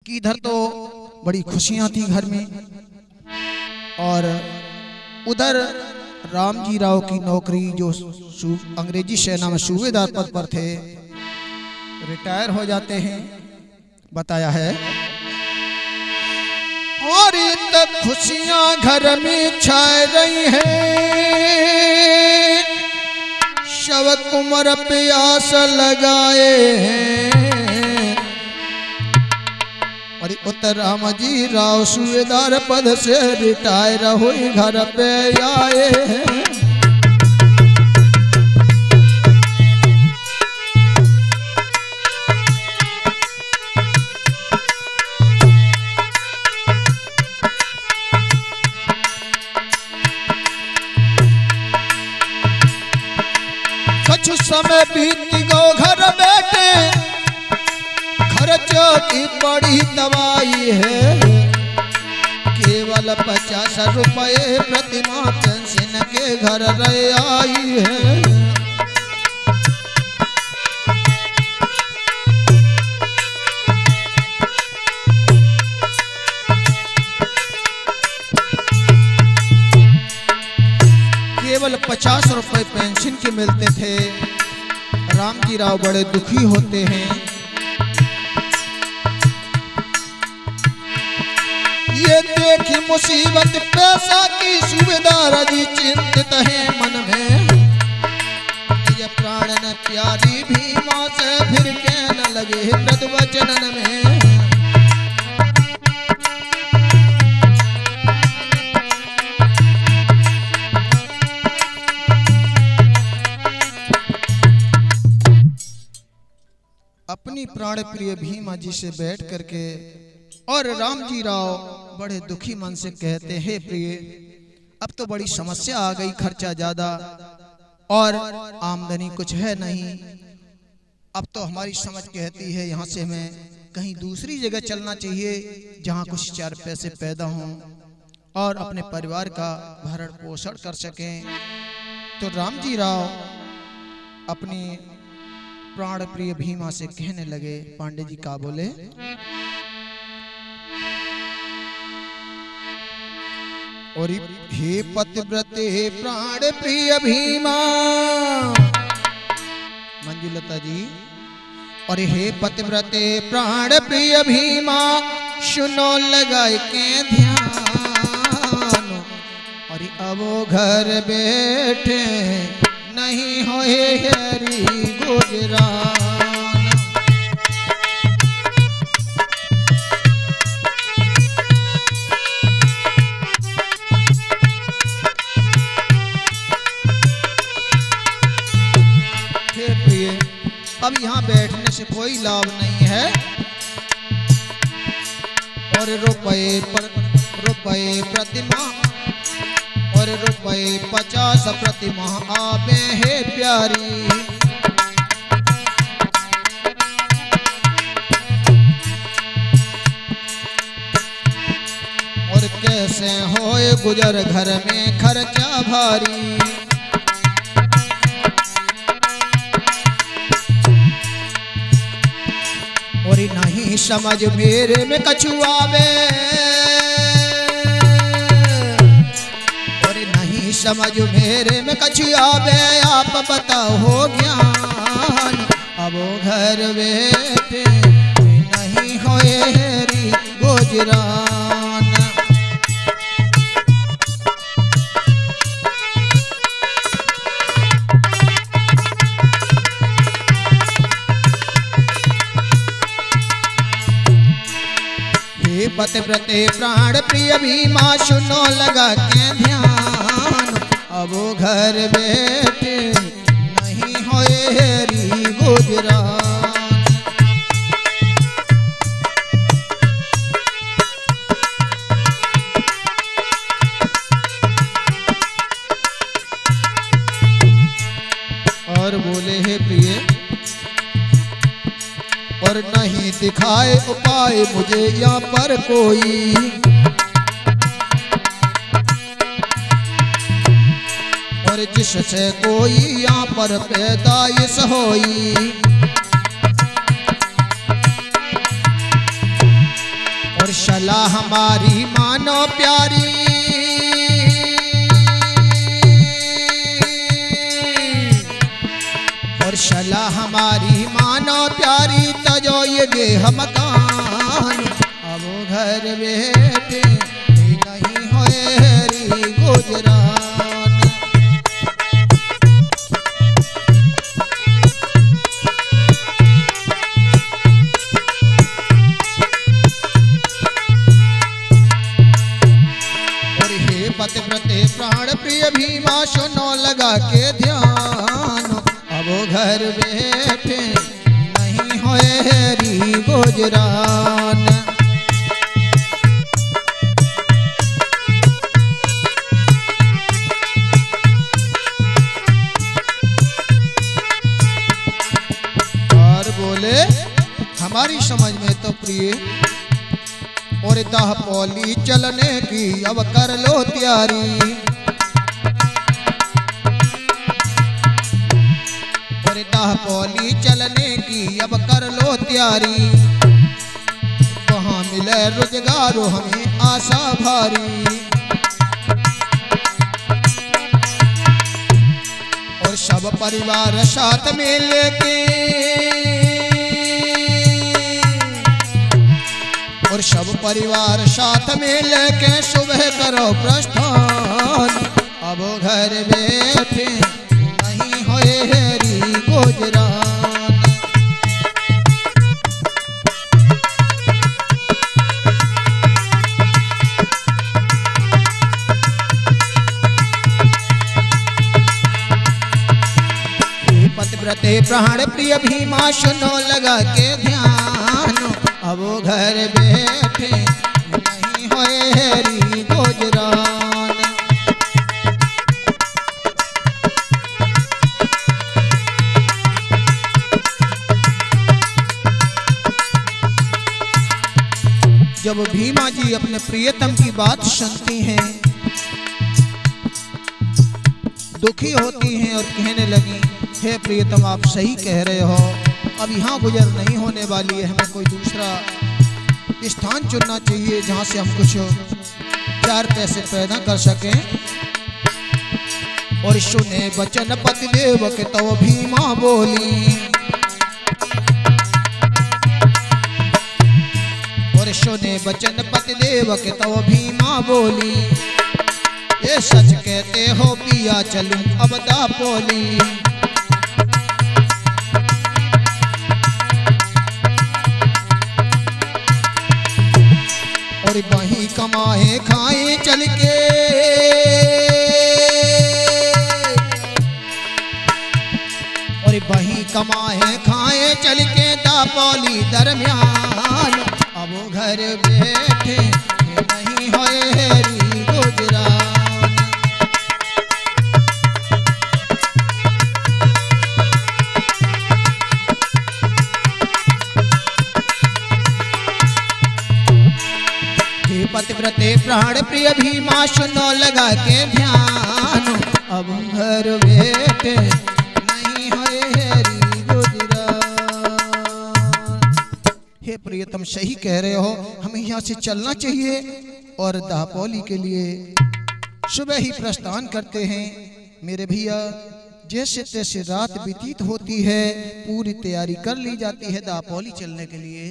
कि इधर तो बड़ी खुशियां थी घर में और उधर रामजी राव की नौकरी जो अंग्रेजी सेना में सूबेदार पद पर थे रिटायर हो जाते हैं। बताया है और तब खुशियां घर में छा रही हैं, शव कुमर प्यास लगाए हैं और उत्तर रामजी राव सूबेदार पद से रिटायर हुई घर पे आए हैं। कुछ समय बीत गो घर बैठे, खर्चों की बड़ी दवाई है, केवल 50 रुपए प्रतिमा पेंशन के घर रह आई है। केवल 50 रुपए पेंशन के मिलते थे। रामजी राव बड़े दुखी होते हैं। ये देखी मुसीबत पैसा की, सूबेदार जी चिंतित है मन में, ये प्राण न प्यारी भीमा से फिर कहने लगे प्रतिवचन में। अपनी प्राण प्रिय भीमा जी से बैठ करके और रामजी राव बड़े दुखी मन से कहते हैं, प्रिय अब तो बड़ी समस्या आ गई, खर्चा ज्यादा और आमदनी कुछ है नहीं। अब तो हमारी समझ कहती है यहाँ से हमें कहीं दूसरी जगह चलना चाहिए जहाँ कुछ 4 पैसे पैदा हों और अपने परिवार का भरण पोषण कर सकें। तो रामजी राव अपनी प्राण प्रिय भीमा से कहने लगे, पांडे जी का बोले, और हे पतिव्रते प्राण प्रिय भीमा, मंजुलता जी, और हे पतिव्रते प्राण प्रिय भीमा, सुनो लगाए के ध्यान, और अब घर बैठे नहीं होए हरी गुजरान। अब यहाँ बैठने से कोई लाभ नहीं है और रुपए प्रतिमा और रुपए 50 प्रतिमा आवे है प्यारी। और कैसे होए गुजर घर में खर्चा भारी। और नहीं समझ मेरे में कछु आवे, और नहीं समझ मेरे में कछु आवे, आप बताओ हो ज्ञान, अब घर बैठे नहीं होए हरी गुजरान। पतिव्रते प्राण प्रिय भीमा, सुनो लगा के ध्यान, अब घर बैठे नहीं होए हरी गुजरान। और बोले हे प्रिय, और नहीं दिखाए उपाय मुझे यहाँ पर कोई, और जिससे कोई यहाँ पर पैदाइश होई, और सलाह हमारी मानो प्यारी, और सलाह हमारी मानो प्यारी, तजो ये गेह मकान अब घर बैठे नहीं होएरी गुजरान। और हे पतिव्रते प्राण प्रिय भीमा सुनो लगा के ध्यान, अब घर बैठे नहीं होएरी गुजरान। और बोले हमारी समझ में तो प्रिय, और दाह पौली चलने की अब कर लो तैयारी, दाह पौली चलने की अब कर लो तैयारी, वहाँ मिले रोजगार हमें आशा भारी। और सब परिवार साथ में लेके, और सब परिवार साथ में लेके सुबह करो प्रस्थान, अब घर बैठे नहीं होएरी गुजरान। पतिव्रते प्राण प्रिय भीमा सुनो लगा के ध्यान, अब घर बैठे नहीं होएरी गुजरान। जब भीमा जी अपने प्रियतम की बात सुनती हैं, दुखी होती हैं और कहने लगी, हे प्रियतम आप सही कह रहे हो, अब यहाँ गुजर नहीं होने वाली है, हमें कोई दूसरा स्थान चुनना चाहिए जहाँ से हम कुछ 4 पैसे पैदा कर सकें। और सुने बचन पतिदेव के तो भीमा बोली, और सुने बचन पतिदेव के तो भीमा बोली, ये सच कहते हो पिया चलूं अब दापोली। और वहीं कमाए खाए चल के, और वहीं कमाए खाए चल के दापोली दरमियान, अब घर बैठे नहीं होएरी गुजरान। हे पतिव्रते प्राण प्रिय भीमा सुनो लगा के ध्यान, अब घर बैठे नहीं होएरी गुजरान। हे प्रियतम सही कह रहे हो, हमें यहाँ से चलना चाहिए और दापोली के लिए सुबह ही प्रस्थान करते हैं। मेरे भैया जैसे तैसे रात व्यतीत होती है, पूरी तैयारी कर ली जाती है दापोली चलने के लिए।